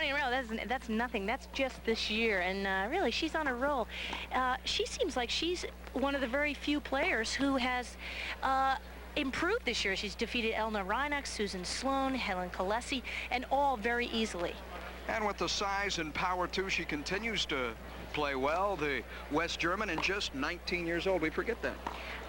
20 in a row, that's nothing. That's just this year, and really, she's on a roll. She seems like she's one of the very few players who has improved this year. She's defeated Elna Reinach, Susan Sloan, Helen Kalesi, and all very easily. And with the size and power, too, she continues to play well. The West German, and just 19 years old. We forget that.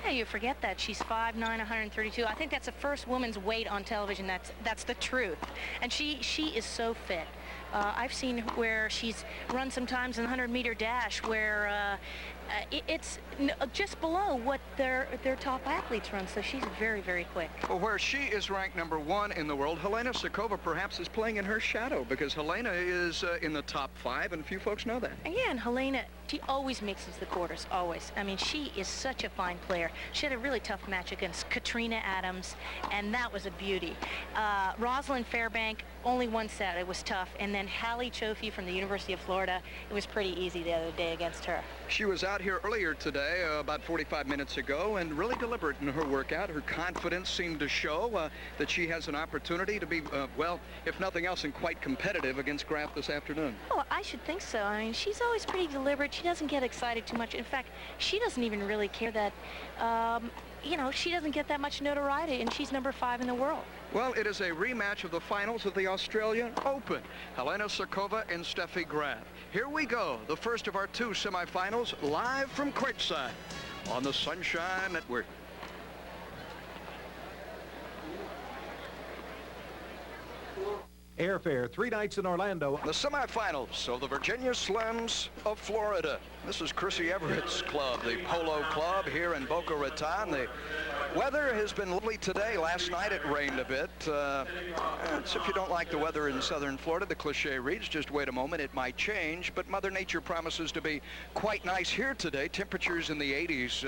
Yeah, you forget that. She's 5'9", 132. I think that's the first woman's weight on television. That's the truth. And she is so fit. I've seen where she's run sometimes in the 100-meter dash where it's just below what their top athletes run, so she's very, very quick. Well, where she is ranked #1 in the world, Helena Sukova perhaps is playing in her shadow, because Helena is in the top 5, and few folks know that. And yeah, and Helena, she always mixes the quarters, always. I mean, she is such a fine player. She had a really tough match against Katrina Adams, and that was a beauty. Rosalind Fairbank, only one set. It was tough. And then Hallie Chofie from the University of Florida, it was pretty easy the other day against her. She was out here earlier today, about 45 minutes ago, and really deliberate in her workout. Her confidence seemed to show that she has an opportunity to be, well, if nothing else, and quite competitive against Graf this afternoon. Oh, I should think so. I mean, she's always pretty deliberate. She doesn't get excited too much. In fact, she doesn't even really care that, you know, she doesn't get that much notoriety, and she's #5 in the world. Well, it is a rematch of the finals of the Australian Open. Helena Sukova and Steffi Graf. Here we go, the first of our 2 semifinals, live from courtside on the Sunshine Network. Airfare, 3 nights in Orlando. The semifinals of the Virginia Slims of Florida. This is Chrissy Everett's club, the Polo Club here in Boca Raton. The weather has been lovely today. Last night it rained a bit. So if you don't like the weather in southern Florida, the cliche reads, just wait a moment, it might change. But Mother Nature promises to be quite nice here today. Temperatures in the 80s.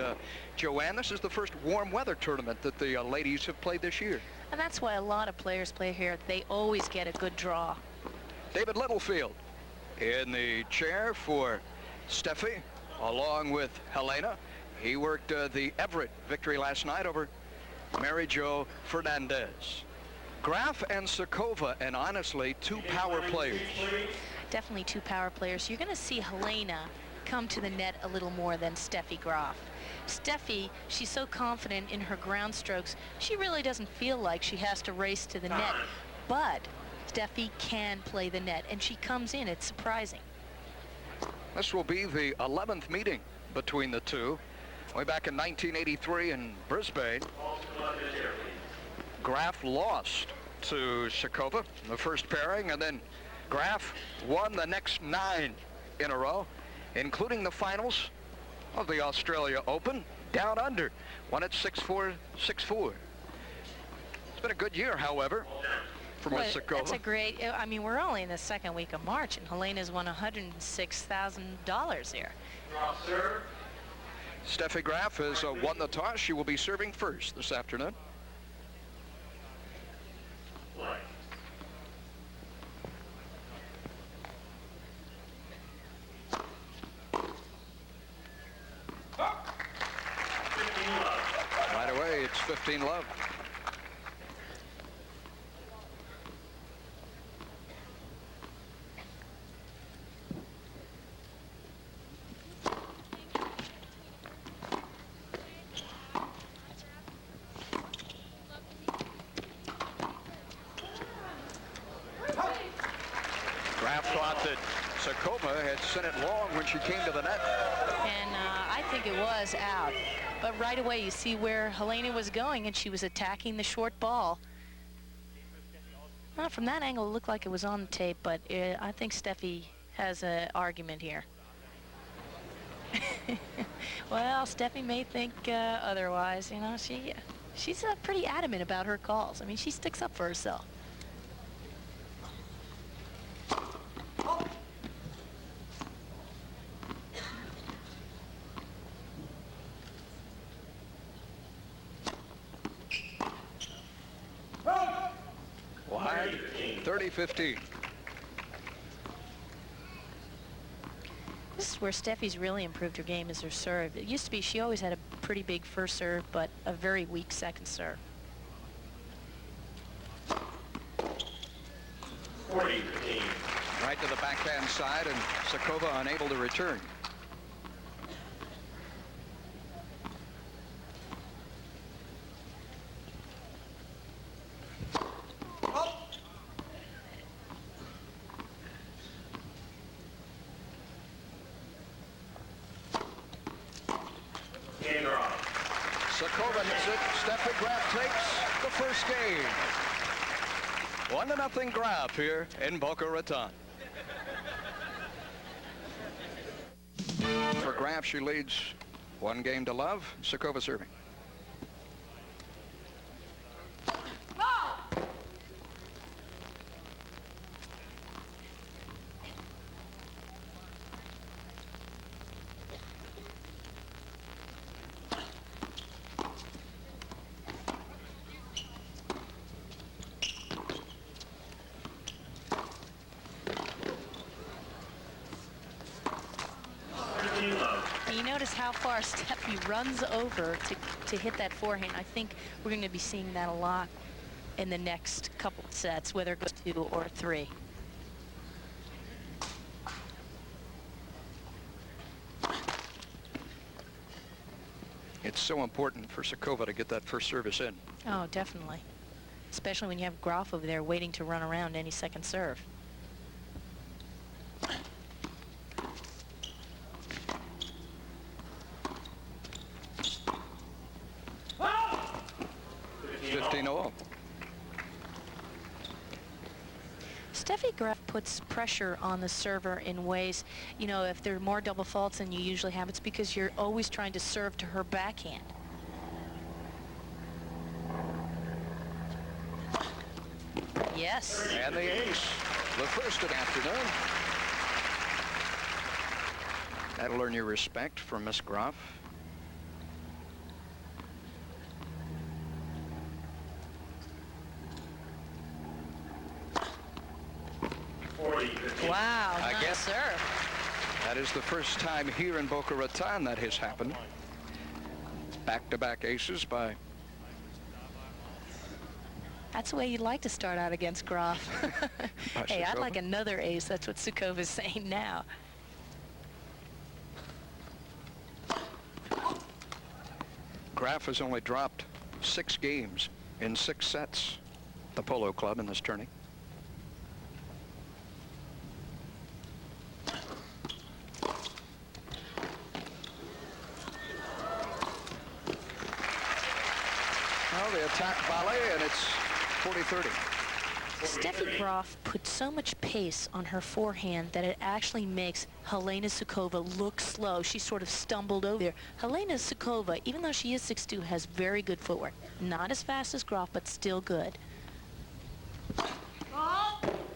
Joanne, this is the first warm weather tournament that the ladies have played this year. And that's why a lot of players play here. They always get a good draw. David Littlefield in the chair for Steffi, along with Helena. He worked the Everett victory last night over Mary Jo Fernandez. Graf and Sukova, and honestly, 2 power players. Definitely 2 power players. You're going to see Helena come to the net a little more than Steffi Graf. Steffi, she's so confident in her ground strokes, she really doesn't feel like she has to race to the net. But Steffi can play the net, and she comes in. It's surprising. This will be the 11th meeting between the 2. Way back in 1983 in Brisbane, Graf lost to Sukova in the first pairing, and then Graf won the next 9 in a row, including the finals of the Australia Open, down under, won at 6-4, 6-4. It's been a good year, however, for Miss Sukova. That's a great, I mean, we're only in the 2nd week of March, and Helena's won $106,000 here. Steffi Graf has won the toss. She will be serving first this afternoon. Right away, it's 15-love. Graf thought that Sukova had sent it long when she came to the net. And I think it was out. But right away, you see where Helena was going, and she was attacking the short ball. Well, from that angle, it looked like it was on the tape, but I think Steffi has an argument here. Well, Steffi may think otherwise. You know, she's pretty adamant about her calls. I mean, she sticks up for herself. Wide, 30-15. This is where Steffi's really improved her game, is her serve. It used to be she always had a pretty big first serve, but a very weak second serve. 40-15. right to the backhand side, and Sukova unable to return. Sukova hits it. Steffi, Graf takes the first game. 1-0 Graf here in Boca Raton. For Graf, she leads 1-0. Sukova serving. You notice how far Steffi runs over to hit that forehand. I think we're going to be seeing that a lot in the next couple of sets, whether it goes 2 or 3. It's so important for Sukova to get that first service in. Oh, definitely. Especially when you have Graf over there waiting to run around any second serve. Steffi Graf puts pressure on the server in ways, you know, if there are more double faults than you usually have, it's because you're always trying to serve to her backhand. Yes. And the ace, the first of the afternoon. That'll earn you respect from Miss Graf. Wow, I nice guess serve. that is the first time here in Boca Raton that has happened. Back-to-back aces by... That's the way you'd like to start out against Graf. Hey, I'd like another ace. That's what Sukova is saying now. Graf has only dropped 6 games in 6 sets, the Polo Club in this tourney. Well, the attack volley, and it's 40-30. Steffi Graf put so much pace on her forehand that it actually makes Helena Sukova look slow. She sort of stumbled over there. Helena Sukova, even though she is 6'2", has very good footwork. Not as fast as Graf, but still good.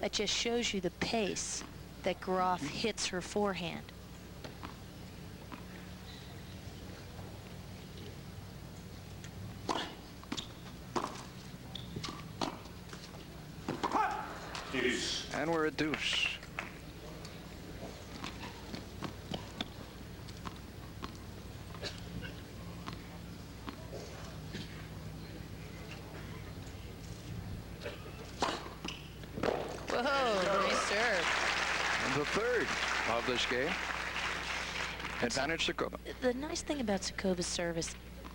That just shows you the pace that Graf hits her forehand. And we're at deuce. Whoa, nice serve. And the third of this game. Advantage Sukova. The nice thing about Sukova's service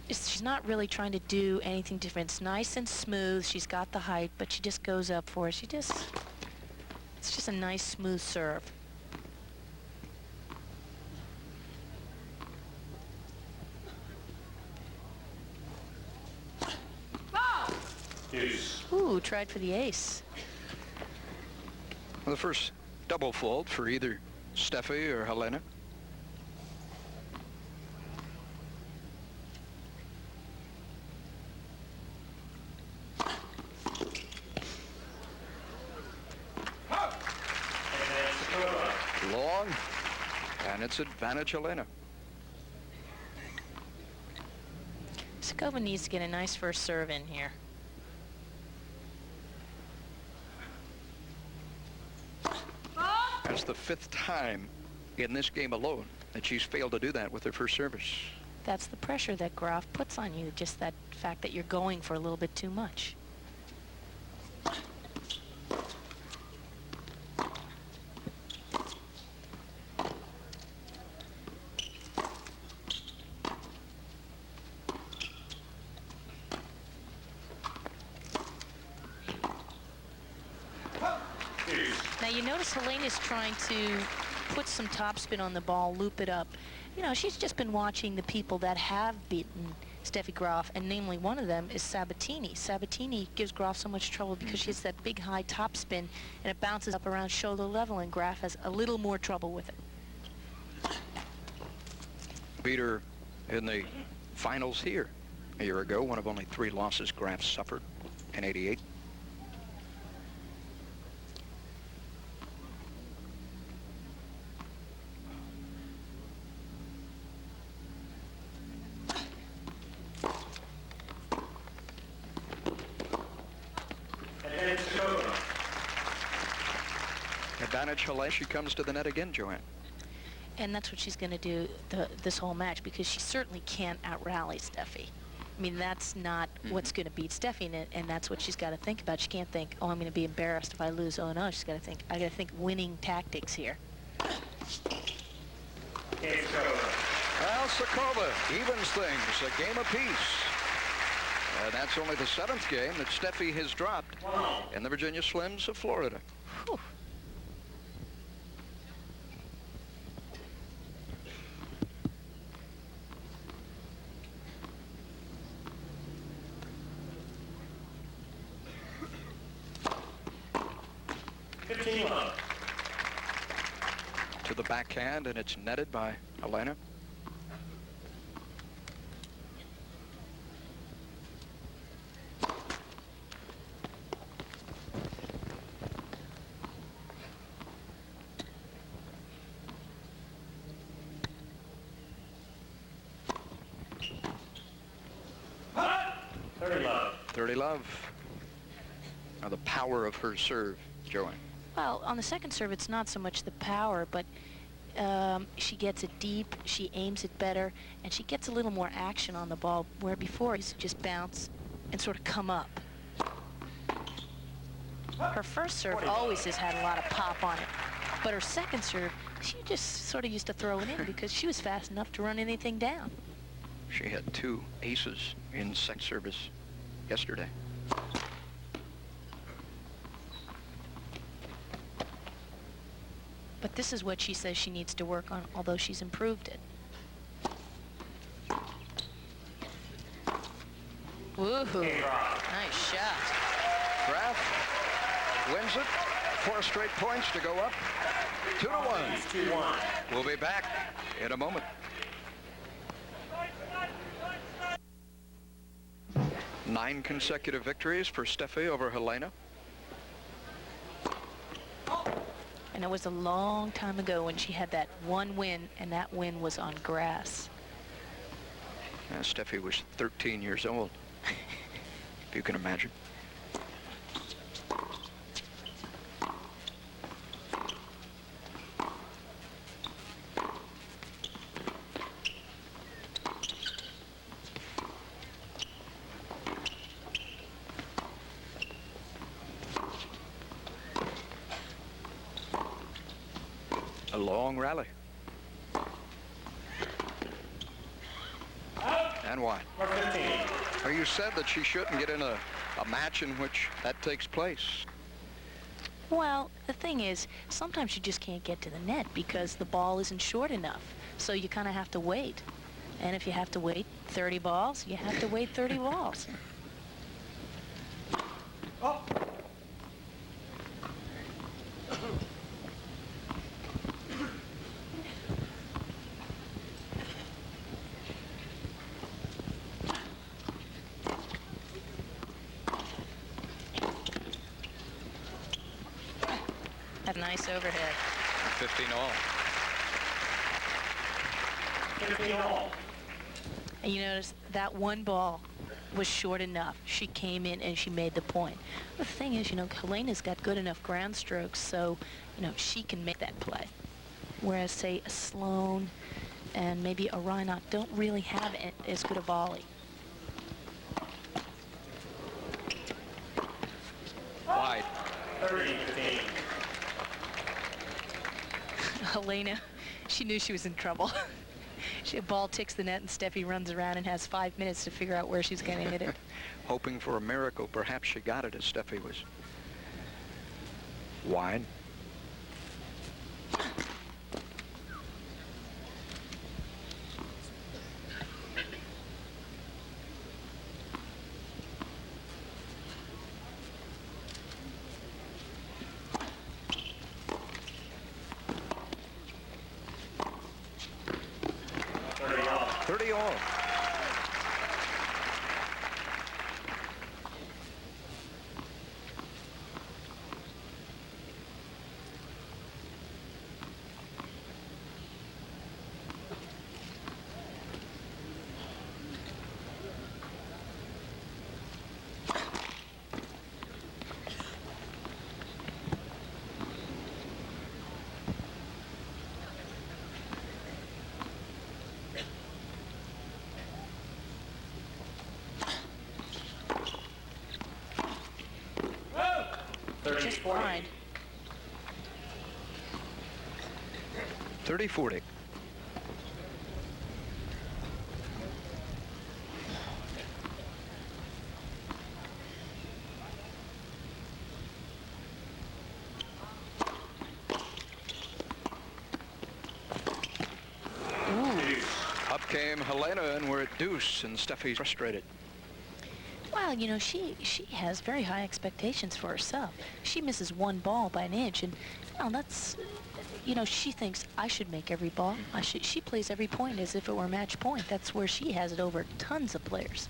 is she's not really trying to do anything different. It's nice and smooth. She's got the height, but she just goes up for it. It's just a nice, smooth serve. Ooh, tried for the ace. The first double fault for either Steffi or Helena. Long, and it's advantage Helena. Sukova needs to get a nice first serve in here. That's the 5th time in this game alone that she's failed to do that with her first service. That's the pressure that Graf puts on you, just that fact that you're going for a little bit too much. Now you notice Helena's trying to put some topspin on the ball, loop it up. You know, she's just been watching the people that have beaten Steffi Graf, and namely one of them is Sabatini. Sabatini gives Graf so much trouble because she has that big high topspin and it bounces up around shoulder level, and Graf has a little more trouble with it. Beat her in the finals here a year ago, one of only 3 losses Graf suffered in '88. Advantage Helena. She comes to the net again, Joanne. And that's what she's going to do this whole match, because she certainly can't out-rally Steffi. I mean, that's not what's going to beat Steffi, and that's what she's got to think about. She can't think, oh, I'm going to be embarrassed if I lose. Oh, no, she's got to think, I got to think winning tactics here. Well, Sukova evens things, a game apiece. And that's only the 7th game that Steffi has dropped in the Virginia Slims of Florida. Whew. To the backhand, and it's netted by Helena. Love. Now the power of her serve, Joanne. Well, on the second serve, it's not so much the power, but she gets it deep, she aims it better, and she gets a little more action on the ball, where before it used to just bounce and sort of come up. Her first serve always has had a lot of pop on it, but her second serve, she just sort of used to throw it in because she was fast enough to run anything down. She had 2 aces in second service yesterday. But this is what she says she needs to work on, although she's improved it. Woohoo! Nice shot. Graf wins it. 4 straight points to go up. 2-1. We'll be back in a moment. 9 consecutive victories for Steffi over Helena. And it was a long time ago when she had that one win, and that win was on grass. Steffi was 13 years old, if you can imagine. A long rally. And why? Or you said that she shouldn't get in a match in which that takes place. Well, the thing is, sometimes you just can't get to the net because the ball isn't short enough. So you kind of have to wait. And if you have to wait 30 balls, you have to wait 30 balls. Oh. Had a nice overhead. 15 all. 15 all. And you notice that one ball was short enough. She came in and she made the point. The thing is, you know, Helena's got good enough ground strokes, so, you know, she can make that play. Whereas, say, a Sloan and maybe a Reinach don't really have as good a volley. Wide. 30-15. Helena, she knew she was in trouble. A ball ticks the net and Steffi runs around and has 5 minutes to figure out where she's going to hit it. Hoping for a miracle. Perhaps she got it as Steffi was wide. ball. Just fine. 30-40. Up came Helena, and we're at deuce, and Steffi's frustrated. Well, you know, she has very high expectations for herself. She misses one ball by an inch, and well, that's, you know, she thinks I should make every ball. She plays every point as if it were match point. That's where she has it over tons of players.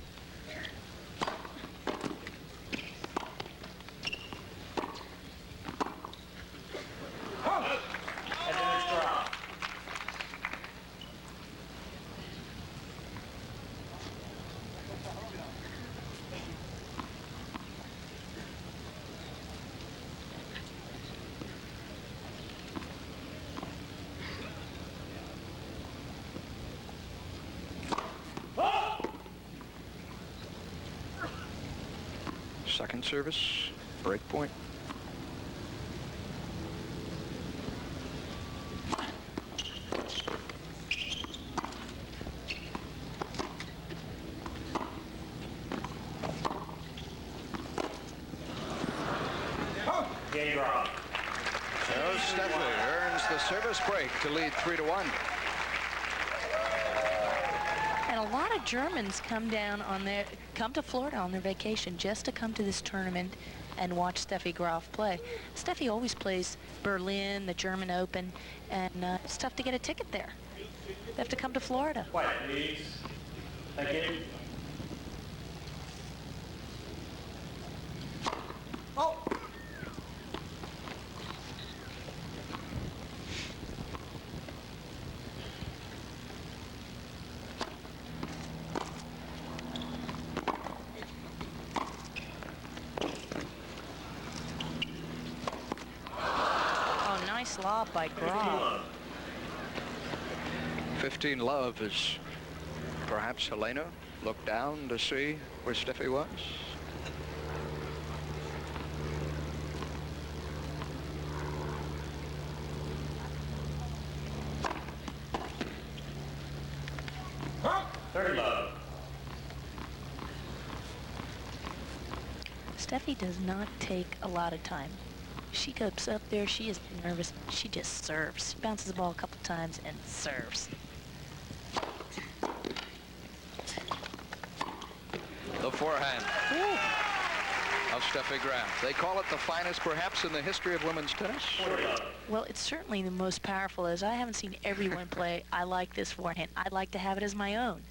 Second service, break point. Game Graf. So Steffi earns the service break to lead 3-1. And a lot of Germans come to Florida on their vacation just to come to this tournament and watch Steffi Graf play. Steffi always plays Berlin, the German Open, and it's tough to get a ticket there. They have to come to Florida. Quiet, please. Thank you. Oh! Nice lob by Graf. 15 love as perhaps Helena looked down to see where Steffi was. Love. Steffi does not take a lot of time. She goes up there, she is nervous, she just serves. She bounces the ball a couple times and serves. The forehand of Steffi Graf. They call it the finest perhaps in the history of women's tennis. Well, it's certainly the most powerful. As I haven't seen everyone play, I like this forehand. I'd like to have it as my own.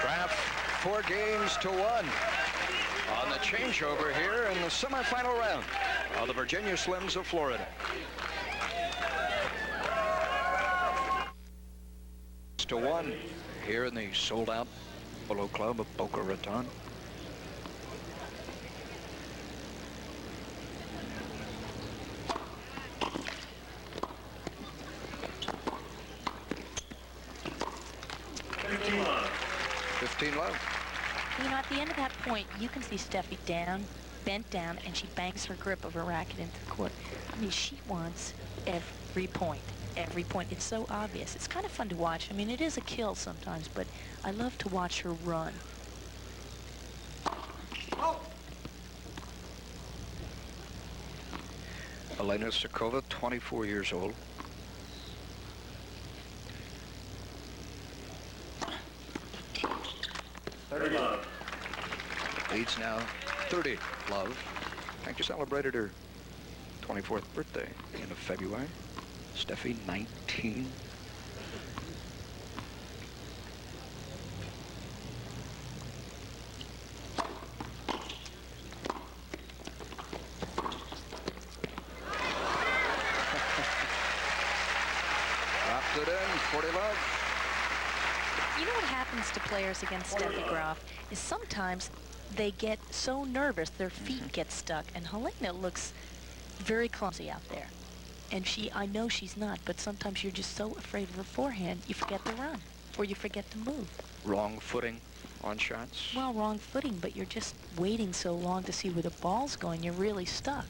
Graf 4-1 on the changeover here in the semifinal round of the Virginia Slims of Florida. To 1 here in the sold-out Polo Club of Boca Raton. Love. You know, at the end of that point, you can see Steffi bent down, and she bangs her grip of her racket into the court. I mean, she wants every point. Every point. It's so obvious. It's kind of fun to watch. I mean, it is a kill sometimes, but I love to watch her run. Helena Sukova, 24 years old. Love. Leads now 30. Love. And just celebrated her 24th birthday end of February. Steffi, 19. Dropped it in, 40 love. You know what happens to players against Steffi Graf is sometimes they get so nervous their feet get stuck, and Helena looks very clumsy out there. And I know she's not, but sometimes you're just so afraid of her forehand, you forget to run, or you forget to move. Wrong footing on shots. Well, wrong footing, but you're just waiting so long to see where the ball's going, you're really stuck.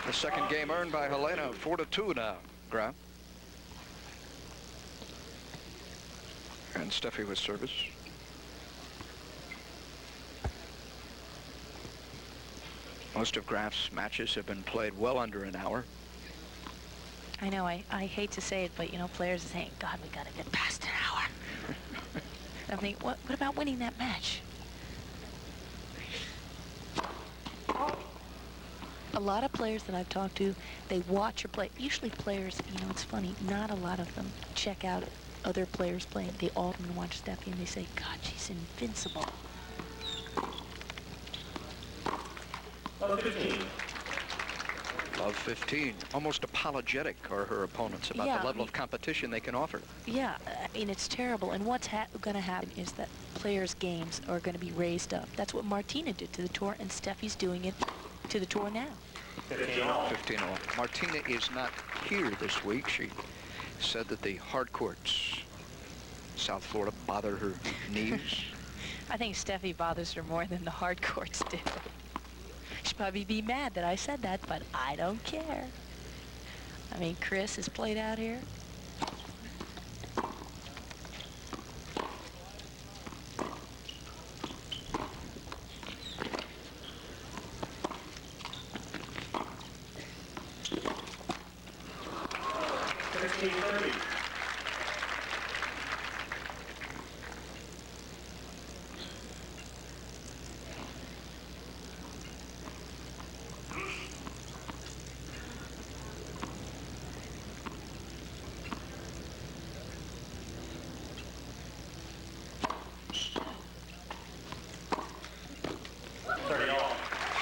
The second game earned by Helena, 4-2 now, Graf. And Steffi with service. Most of Graf's matches have been played well under an hour. I know, I hate to say it, but, you know, players are saying, God, we got to get past an hour. I think, what about winning that match? A lot of players that I've talked to, they watch or play. Usually players, you know, it's funny, not a lot of them check out other players playing. They all come and watch Steffi and they say, God, she's invincible. Love 15. Love 15. Almost apologetic are her opponents about the level of competition they can offer. Yeah, I mean, it's terrible. And what's going to happen is that players' games are going to be raised up. That's what Martina did to the tour, and Steffi's doing it to the tour now. 15 all. 15 all. Martina is not here this week. She said that the hard courts, South Florida, bother her knees. I think Steffi bothers her more than the hard courts do. She'd probably be mad that I said that, but I don't care. I mean, Chris has played out here.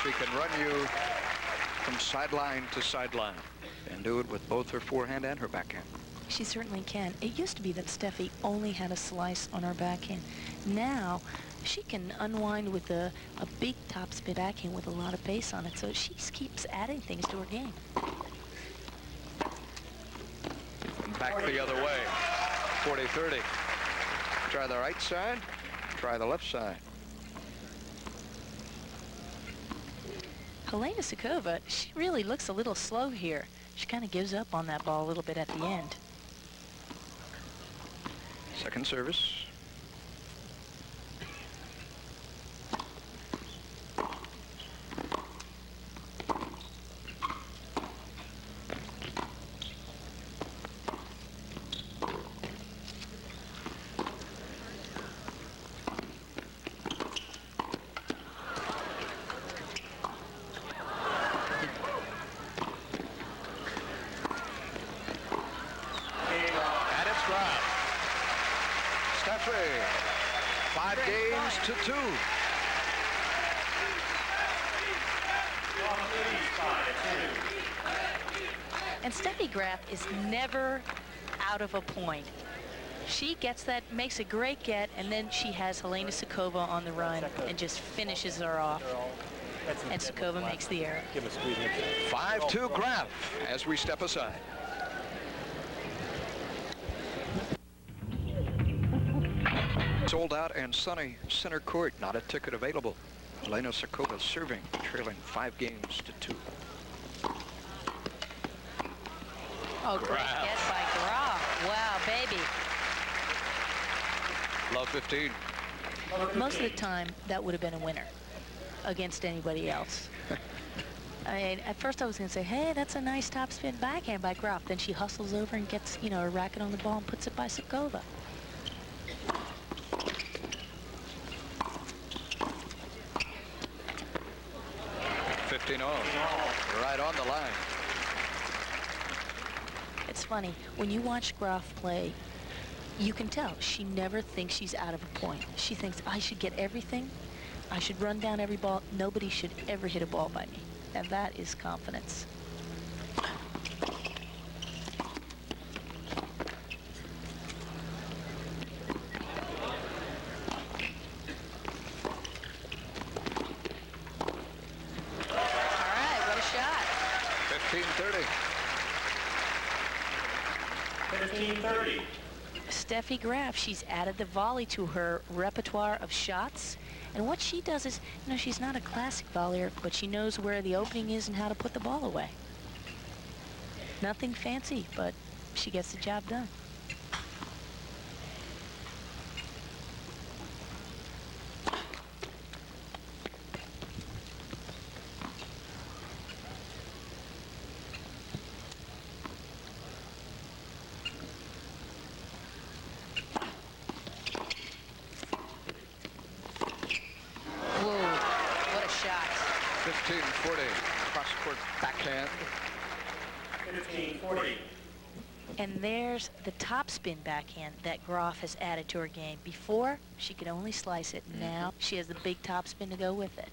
She can run you from sideline to sideline and do it with both her forehand and her backhand. She certainly can. It used to be that Steffi only had a slice on her backhand. Now, she can unwind with a big topspin backhand with a lot of pace on it, so she keeps adding things to her game. And back the other way, 40-30. Try the right side, try the left side. Helena Sukova, she really looks a little slow here. She kind of gives up on that ball a little bit at the end. Second service. Steffi, 5 games to 2. And Steffi Graf is never out of a point. She gets that, makes a great get, and then she has Helena Sukova on the run and just finishes her off. And Sukova makes the error. 5-2 Graf as we step aside. Sold out and sunny center court, not a ticket available. Helena Sukova serving, trailing 5 games to 2. Oh, great get by Graf. Wow, baby. Love 15. Most of the time, that would have been a winner against anybody else. At first I was going to say, hey, that's a nice topspin backhand by Graf. Then she hustles over and gets, you know, a racket on the ball and puts it by Sukova. Right on the line. It's funny, when you watch Graf play, you can tell she never thinks she's out of a point. She thinks, I should get everything. I should run down every ball. Nobody should ever hit a ball by me. And that is confidence. All right, what a shot. 15-30. 15-30. Steffi Graf, she's added the volley to her repertoire of shots. And what she does is, you know, she's not a classic volleyer, but she knows where the opening is and how to put the ball away. Nothing fancy, but she gets the job done. Whoa, what a shot. 15-40. Cross-court backhand. 15-40. And there's the topspin backhand that Graf has added to her game. Before, she could only slice it. Now, she has the big topspin to go with it.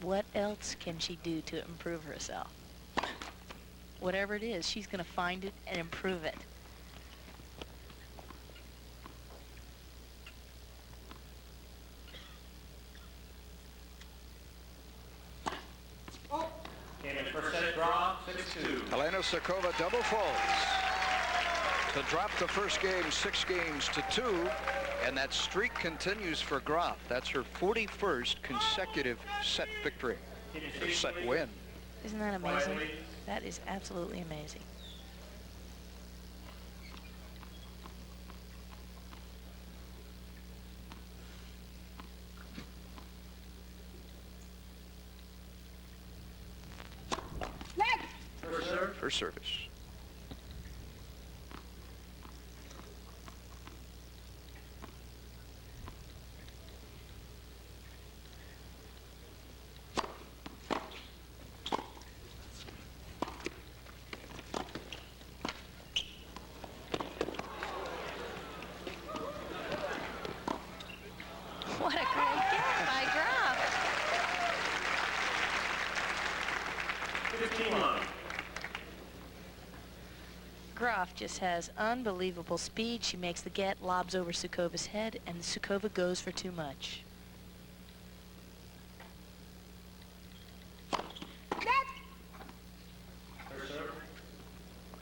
What else can she do to improve herself? Whatever it is, she's going to find it and improve it. Cambridge first set draw, 6-2. Helena Sukova double faults to drop the first game 6-2, and that streak continues for Graf. That's her 41st consecutive set victory, or set win. Isn't that amazing? That is absolutely amazing. First service. What a great game by Graf. 15-1. Graf just has unbelievable speed. She makes the get, lobs over Sukova's head, and Sukova goes for too much.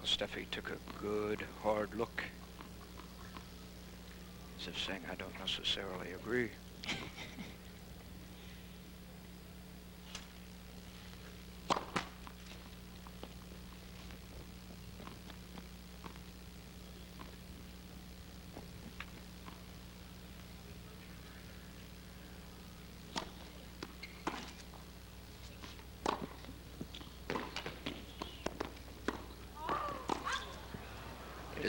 Steffi took a good, hard look, as if saying, I don't necessarily agree.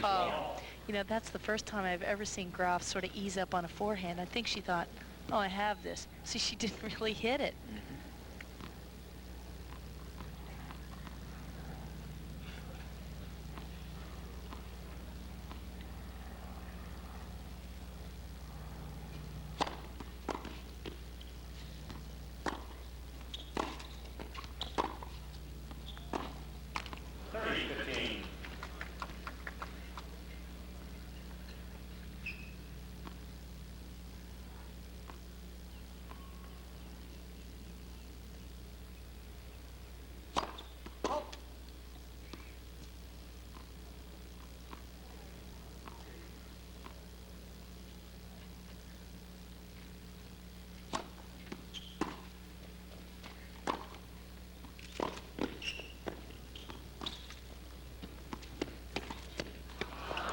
Oh, you know, that's the first time I've ever seen Graf sort of ease up on a forehand. I think she thought, oh, I have this. See, she didn't really hit it.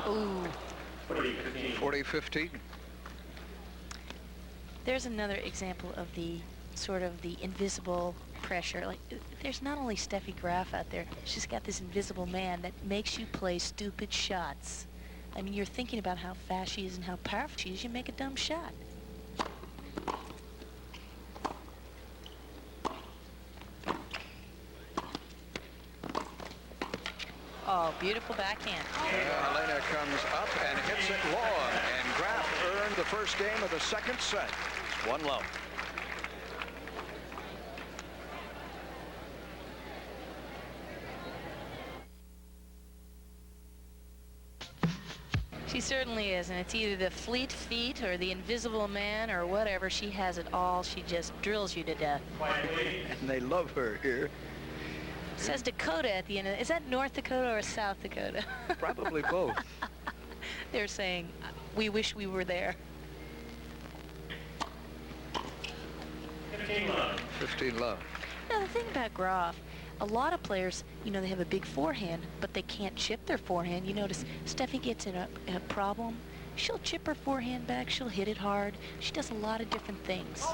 Ooh. 40-15. There's another example of the sort of the invisible pressure. Like, there's not only Steffi Graf out there, she's got this invisible man that makes you play stupid shots. I mean, you're thinking about how fast she is and how powerful she is, you make a dumb shot. Oh, beautiful backhand. Helena comes up and hits it long, and Graf earned the first game of the second set. 1-0. She certainly is, and it's either the fleet feet or the invisible man or whatever. She has it all. She just drills you to death. And they love her here. Says Dakota at the end. Is that North Dakota or South Dakota? Probably both. They're saying, we wish we were there. 15 love. 15 love. Now, the thing about Graf, a lot of players, you know, they have a big forehand, but they can't chip their forehand. You notice Steffi gets in a problem. She'll chip her forehand back. She'll hit it hard. She does a lot of different things.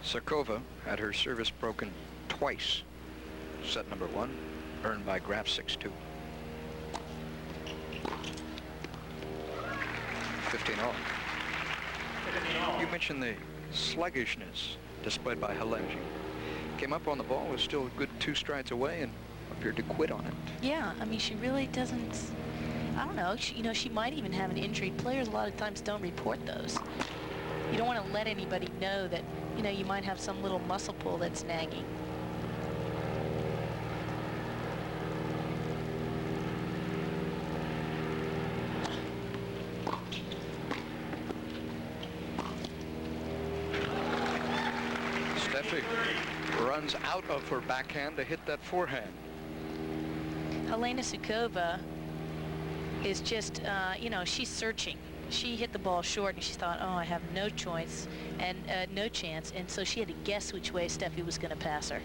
Sukova had her service broken twice. Set number 1, earned by Graf 6-2. 15-all. You mentioned the sluggishness displayed by Helena. She came up on the ball, was still a good 2 strides away, and appeared to quit on it. Yeah, I mean, she really doesn't, I don't know, she, you know, she might even have an injury. Players a lot of times don't report those. You don't want to let anybody know that, you know, you might have some little muscle pull that's nagging. Steffi runs out of her backhand to hit that forehand. Helena Sukova is just, you know, she's searching. She hit the ball short and she thought, oh, I have no choice and no chance, and so she had to guess which way Steffi was going to pass her.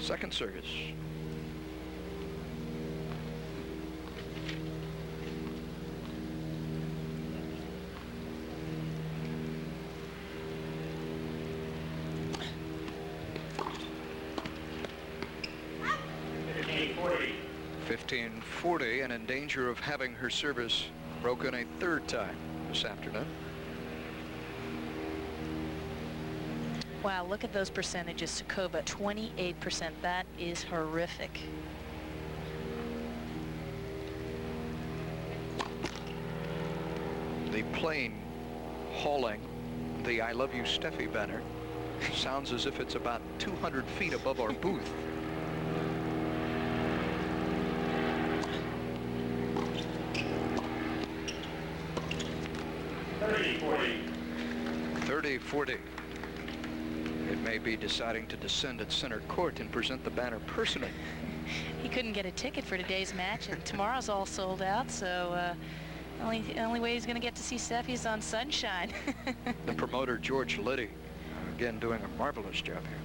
Second service. $15.40. 15-40, and in danger of having her service broken a 3rd time this afternoon. Wow, look at those percentages. Sukova, 28%. That is horrific. The plane hauling the I Love You Steffi banner sounds as if it's about 200 feet above our booth. $30-40. It may be deciding to descend at center court and present the banner personally. He couldn't get a ticket for today's match, and tomorrow's all sold out, so only way he's going to get to see Steffi is on Sunshine. The promoter, George Liddy, again doing a marvelous job here.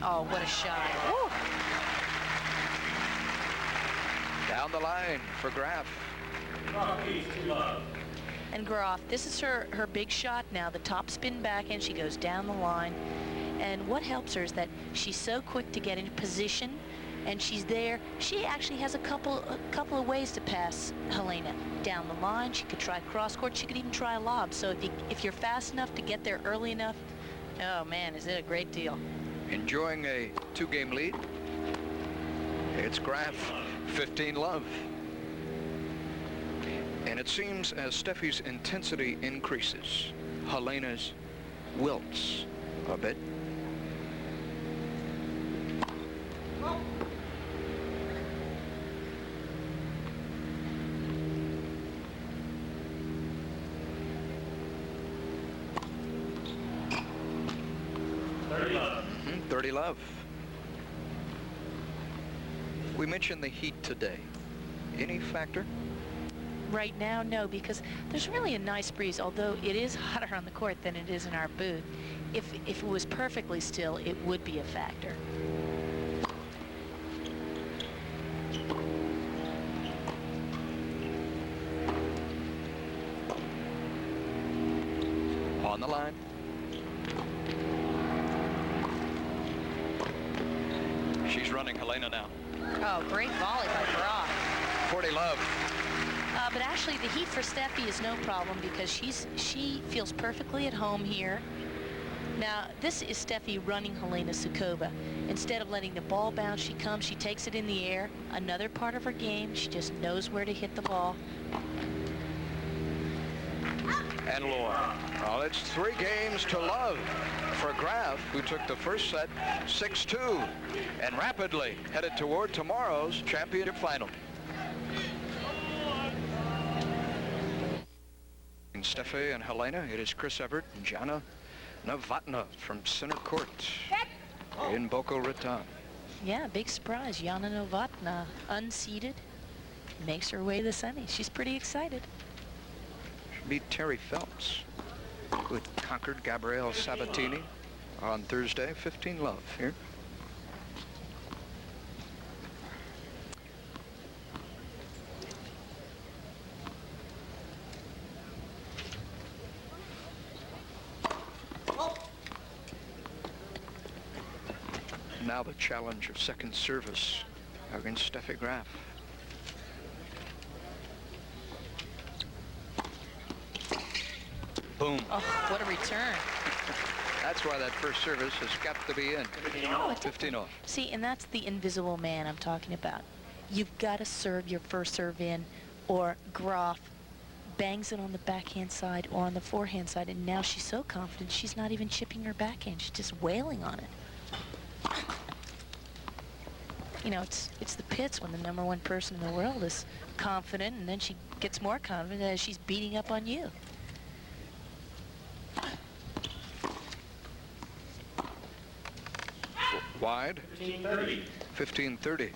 Oh, what a shot. Woo. Down the line for Graf. And Graf, this is her big shot now, the top spin backhand. She goes down the line. And what helps her is that she's so quick to get into position, and she's there. She actually has a couple of ways to pass Helena. Down the line, she could try cross court, she could even try a lob. So if you're fast enough to get there early enough, oh man, is it a great deal. Enjoying a 2-game lead. It's Graf, 15-love. And it seems as Steffi's intensity increases, Helena's wilts a bit. Mm-hmm, 30 love. We mentioned the heat today. Any factor? Right now, no, because there's really a nice breeze, although it is hotter on the court than it is in our booth. If it was perfectly still, it would be a factor. line. She's running Helena now. Oh, great volley by Graf. 40 love. But actually, the heat for Steffi is no problem because she feels perfectly at home here. Now, this is Steffi running Helena Sukova. Instead of letting the ball bounce, she comes, she takes it in the air. Another part of her game, she just knows where to hit the ball. And Laura. Well, it's 3 games to love for Graf, who took the first set 6-2 and rapidly headed toward tomorrow's championship final. In Steffi and Helena, it is Chris Evert and Jana Novotna from center court in Boca Raton. Yeah, big surprise. Jana Novotna, unseeded, makes her way to the semi. She's pretty excited. She beat Terry Phelps, who had conquered Gabrielle Sabatini on Thursday. 15 love here. Now the challenge of second service against Steffi Graf. Boom. Oh, what a return. That's why that first service has got to be in. 15 off. See, and that's the invisible man I'm talking about. You've got to serve your first serve in, or Graf bangs it on the backhand side or on the forehand side, and now she's so confident she's not even chipping her backhand. She's just wailing on it. You know, it's the pits when the #1 person in the world is confident, and then she gets more confident as she's beating up on you. Wide. 15-30. 15-30.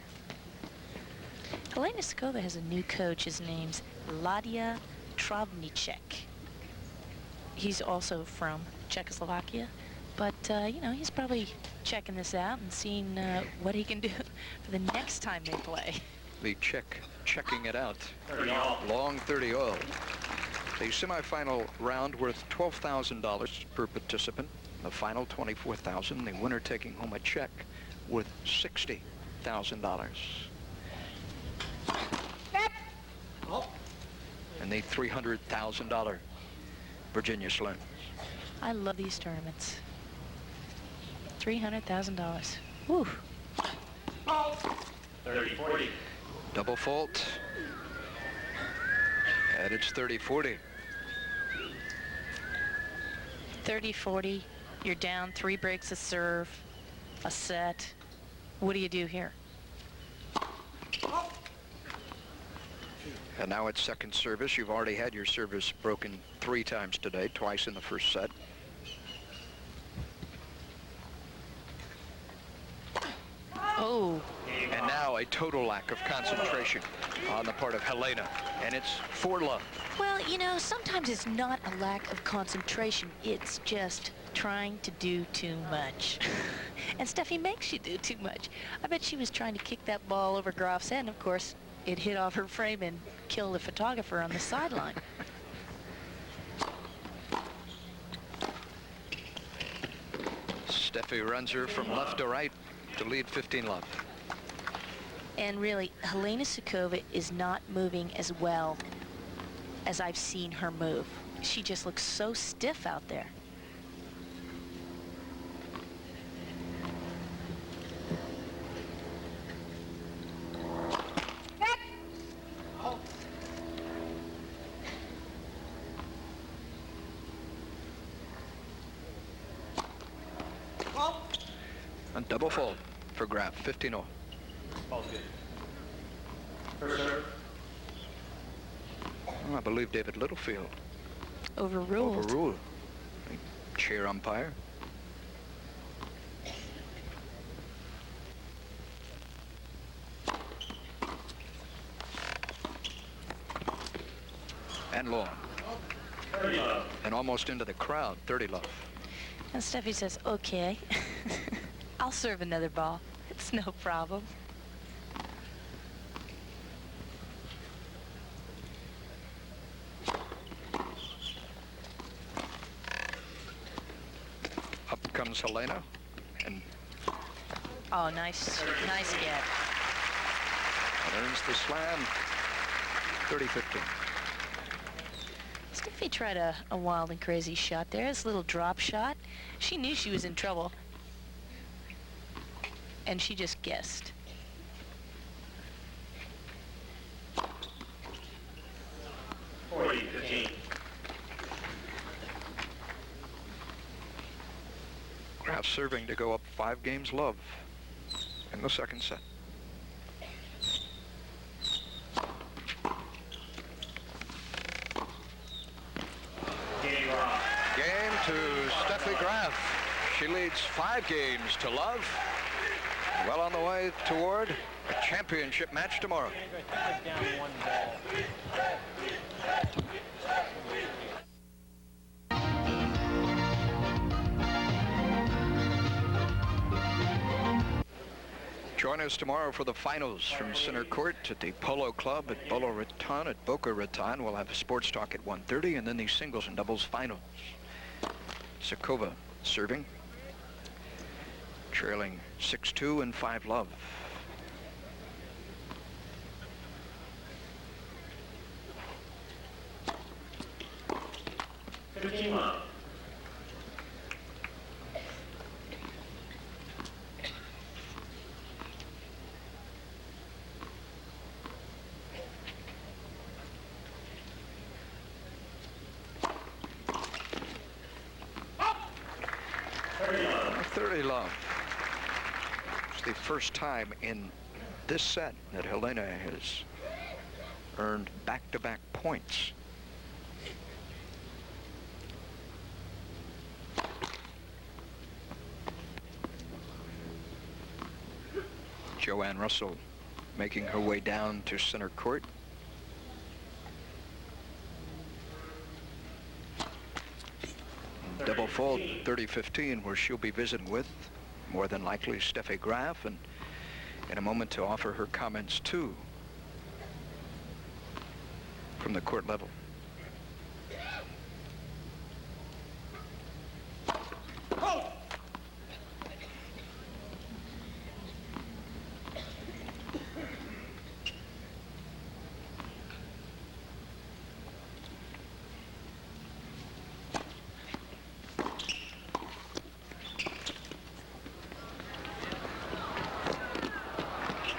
Helena Sukova has a new coach. His name's Ladia Travnicek. He's also from Czechoslovakia, but you know, he's probably checking this out and seeing what he can do for the next time they play. The checking it out. 30 all. Long 30 all. The semifinal round worth $12,000 per participant. The final $24,000. The winner taking home a check worth $60,000. And the $300,000 Virginia Slim. I love these tournaments. $300,000. Woo. 30-40. Double fault. And it's 30-40. 30-40. You're down 3 breaks a serve, a set. What do you do here? And now it's second service. You've already had your service broken 3 times today, twice in the first set. Oh. And now a total lack of concentration on the part of Helena. And it's 4 love. Well, you know, sometimes it's not a lack of concentration. It's just trying to do too much. And Steffi makes you do too much. I bet she was trying to kick that ball over Graf's head, and of course, it hit off her frame and killed the photographer on the sideline. Steffi runs her from left to right to lead 15 love. And really, Helena Sukova is not moving as well as I've seen her move. She just looks so stiff out there. And double fault for Graf, 15-0. Ball's good. First serve. I believe David Littlefield Overruled. overruled. Chair umpire. And long. 30 love. And almost into the crowd, 30 love. And Steffi says, okay, I'll serve another ball. It's no problem. comes Helena. And Oh, nice get. earns the slam. 30-15. Steffi tried a wild and crazy shot there. This little drop shot. She knew she was in trouble. And she just guessed. Graf serving to go up 5 games love in the second set. Game to Steffi Graf. She leads 5 games to love. Well on the way toward a championship match tomorrow. Join us tomorrow for the finals from center court at the Polo Club at Boca Raton. We'll have sports talk at 1:30, and then the singles and doubles finals. Sukova serving, trailing 6-2 and 5 love. It's the first time in this set that Helena has earned back-to-back points. Joanne Russell making her way down to center court. Double fault 30-15, where she'll be visiting with, more than likely, Steffi Graf, and in a moment to offer her comments too from the court level.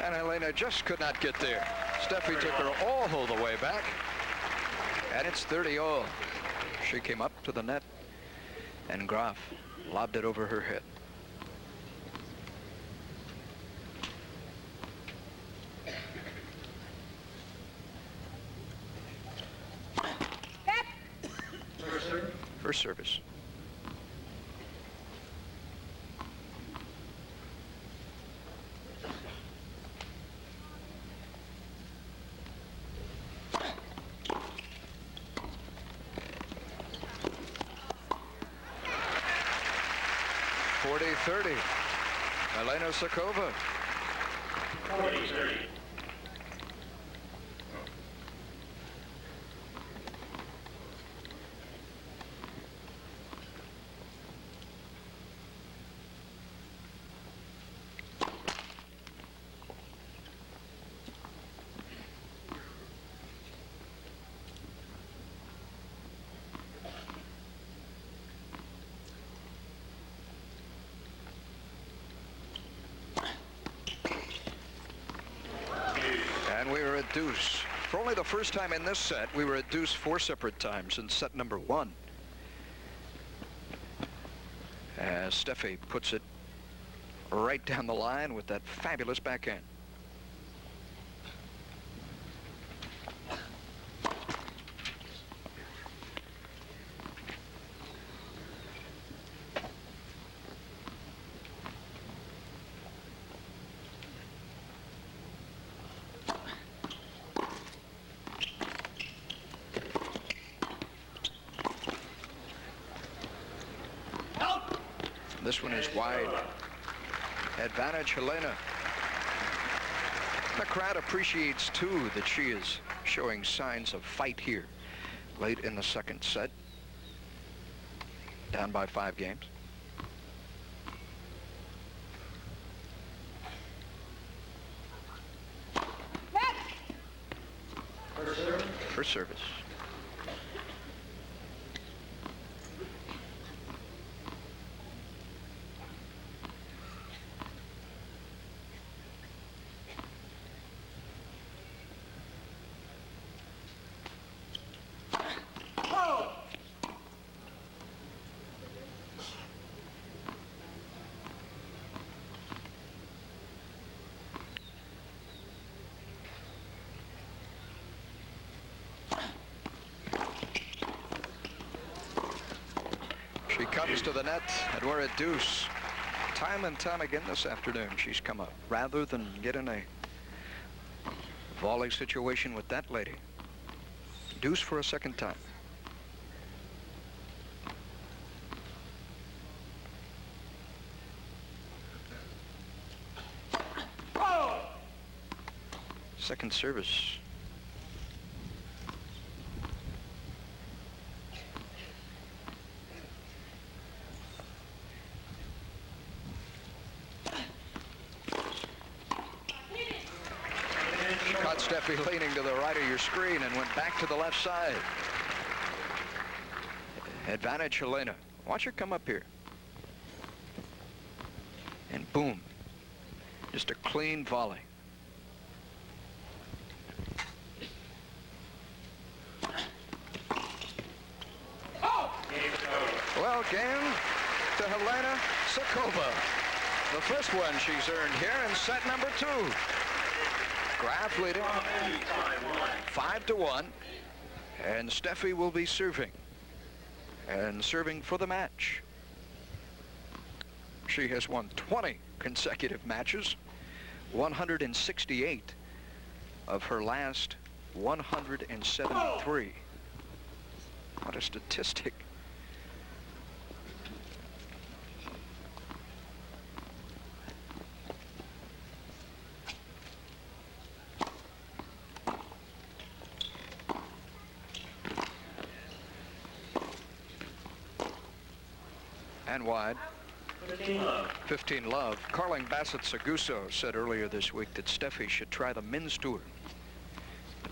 And Helena just could not get there. Steffi took her all the way back. And it's 30-all. She came up to the net, and Graf lobbed it over her head. First service. Helena Sukova. 40-30. Deuce. For only the first time in this set, we were at deuce 4 separate times in set number 1. As Steffi puts it right down the line with that fabulous backhand. This one is wide. Advantage Helena. The crowd appreciates too that she is showing signs of fight here late in the second set. Down by 5 games. for service. She comes to the net, and we're at deuce. Time and time again this afternoon, she's come up. Rather than get in a volley situation with that lady, deuce for a second time. Second service. Caught Steffi leaning to the right of your screen and went back to the left side. Advantage Helena. Watch her come up here. And boom. Just a clean volley. Well, game to Helena Sukova. The first one she's earned here in set number 2. Graf leading 5-1, and Steffi will be serving, and serving for the match. She has won 20 consecutive matches, 168 of her last 173. What a statistic. And wide. 15 love. Carling Bassett Seguso said earlier this week that Steffi should try the men's tour.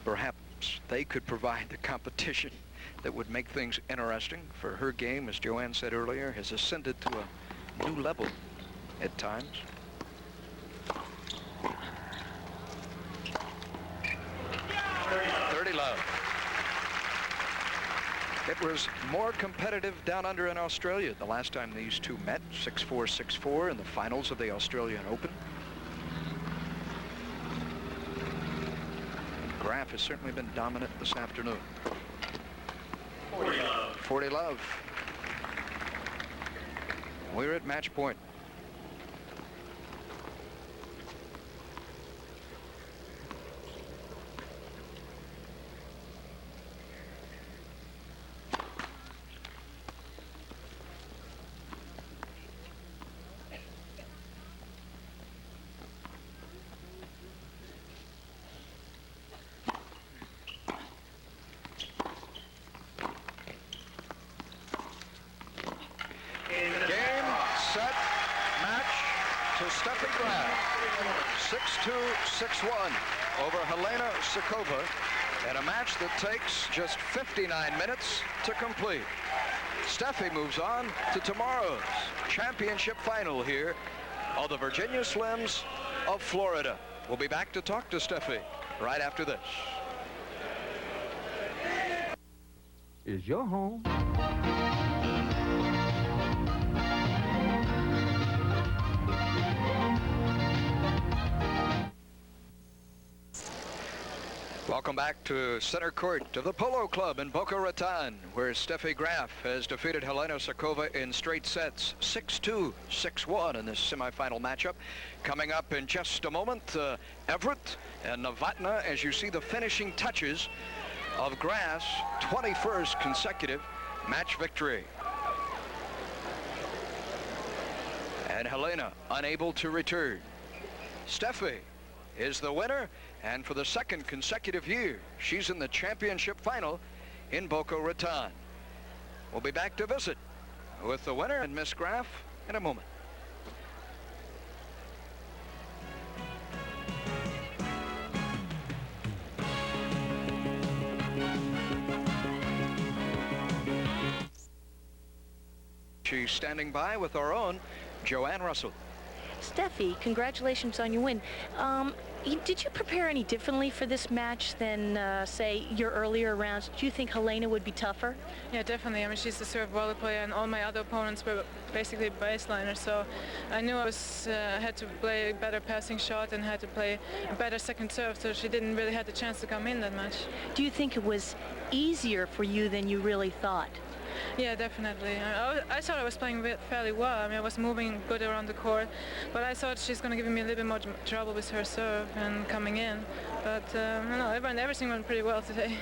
Perhaps they could provide the competition that would make things interesting, for her game, as Joanne said earlier, has ascended to a new level at times. Love. It was more competitive down under in Australia the last time these two met, 6-4, 6-4 in the finals of the Australian Open. Graf has certainly been dominant this afternoon. 40 love. 40 love. We're at match point. Steffi Graf, 6-2, 6-1 over Helena Sukova, in a match that takes just 59 minutes to complete. Steffi moves on to tomorrow's championship final here on the Virginia Slims of Florida. We'll be back to talk to Steffi right after this. Is your home? Welcome back to center court of the Polo Club in Boca Raton, where Steffi Graf has defeated Helena Sukova in straight sets, 6-2, 6-1 in this semifinal matchup. Coming up in just a moment, Everett and Novotna, as you see the finishing touches of Graf's 21st consecutive match victory. And Helena unable to return. Steffi is the winner, and for the second consecutive year, she's in the championship final in Boca Raton. We'll be back to visit with the winner and Miss Graf in a moment. She's standing by with our own Joanne Russell. Steffi, congratulations on your win. Did you prepare any differently for this match than, say, your earlier rounds? Do you think Helena would be tougher? Yeah, definitely. I mean, she's a serve volley player, and all my other opponents were basically baseliners. So I knew I had to play a better passing shot and had to play a better second serve. So she didn't really have the chance to come in that much. Do you think it was easier for you than you really thought? Yeah, definitely. I thought I was playing fairly well. I mean, I was moving good around the court, but I thought she's going to give me a little bit more trouble with her serve and coming in. But everything went pretty well today.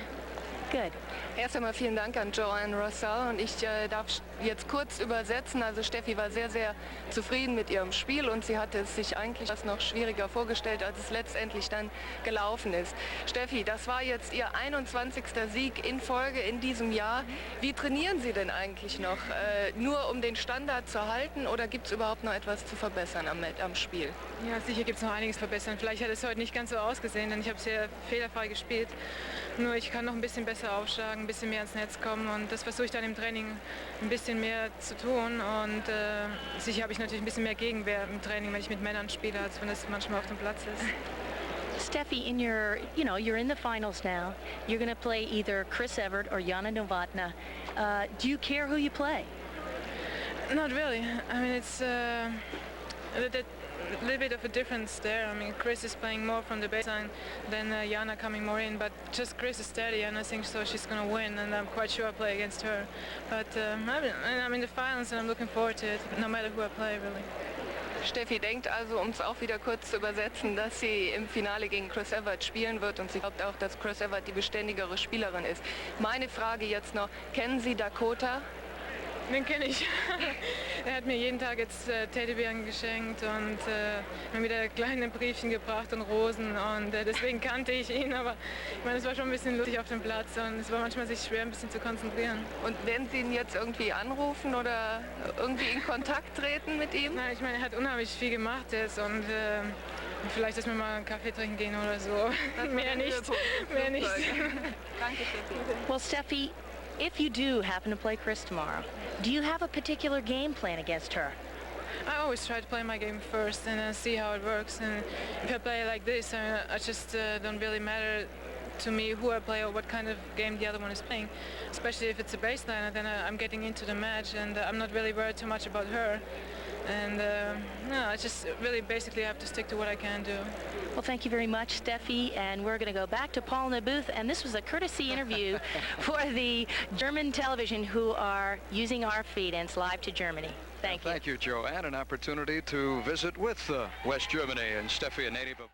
Good. Erst einmal vielen Dank an Joanne Russell und ich darf jetzt kurz übersetzen. Also Steffi war sehr, sehr zufrieden mit ihrem Spiel und sie hatte es sich eigentlich fast noch schwieriger vorgestellt, als es letztendlich dann gelaufen ist. Steffi, das war jetzt Ihr 21. Sieg in Folge in diesem Jahr. Wie trainieren Sie denn eigentlich noch? Nur um den Standard zu halten oder gibt es überhaupt noch etwas zu verbessern am Spiel? Ja, sicher gibt es noch einiges zu verbessern. Vielleicht hat es heute nicht ganz so ausgesehen, denn ich habe sehr fehlerfrei gespielt. Nur ich kann noch ein bisschen besser aufschlagen, ein bisschen mehr ins Netz kommen und das versuche ich dann im Training ein bisschen mehr zu tun und sicher habe ich natürlich ein bisschen mehr Gegenwehr im Training, wenn ich mit Männern spiele, als wenn das manchmal auf dem Platz ist. Steffi, you're in the finals now. You're going to play either Chris Evert or Jana Novotná. Do you care who you play? Not really. I mean, it's a little bit of a difference there. I mean, Chris is playing more from the baseline than Jana coming more in, but just Chris is steady, and I think so she's going to win, and I'm quite sure I'll play against her. But I'm in the finals, and I'm looking forward to it, no matter who I play, really. Steffi denkt also, um es auch wieder kurz zu übersetzen, dass sie im Finale gegen Chris Evert spielen wird und sie glaubt auch, dass Chris Evert die beständigere Spielerin ist. Meine Frage jetzt noch, kennen Sie Dakota? Den kenne ich. Er hat mir jeden Tag jetzt Teddybären geschenkt und mir wieder kleine Briefchen gebracht und Rosen und deswegen kannte ich ihn, aber ich meine, es war schon ein bisschen lustig auf dem Platz und es war manchmal sich schwer, ein bisschen zu konzentrieren. Und werden Sie ihn jetzt irgendwie anrufen oder irgendwie in Kontakt treten mit ihm? Nein, ich meine, er hat unheimlich viel gemacht jetzt und vielleicht, dass wir mal einen Kaffee trinken gehen oder so. Mehr nicht. Mehr nicht. Danke, Steffi. Well, Steffi, if you do happen to play Chris tomorrow, do you have a particular game plan against her? I always try to play my game first and see how it works. And if I play like this, I just don't really matter to me who I play or what kind of game the other one is playing. Especially if it's a baseliner, then I'm getting into the match and I'm not really worried too much about her. And no, I just really basically have to stick to what I can do. Well, thank you very much, Steffi, and we're going to go back to Paul in the booth, and this was a courtesy interview for the German television who are using our feed, and it's live to Germany. Thank you. Thank you, Joanne. An opportunity to visit with West Germany and Steffi, a native of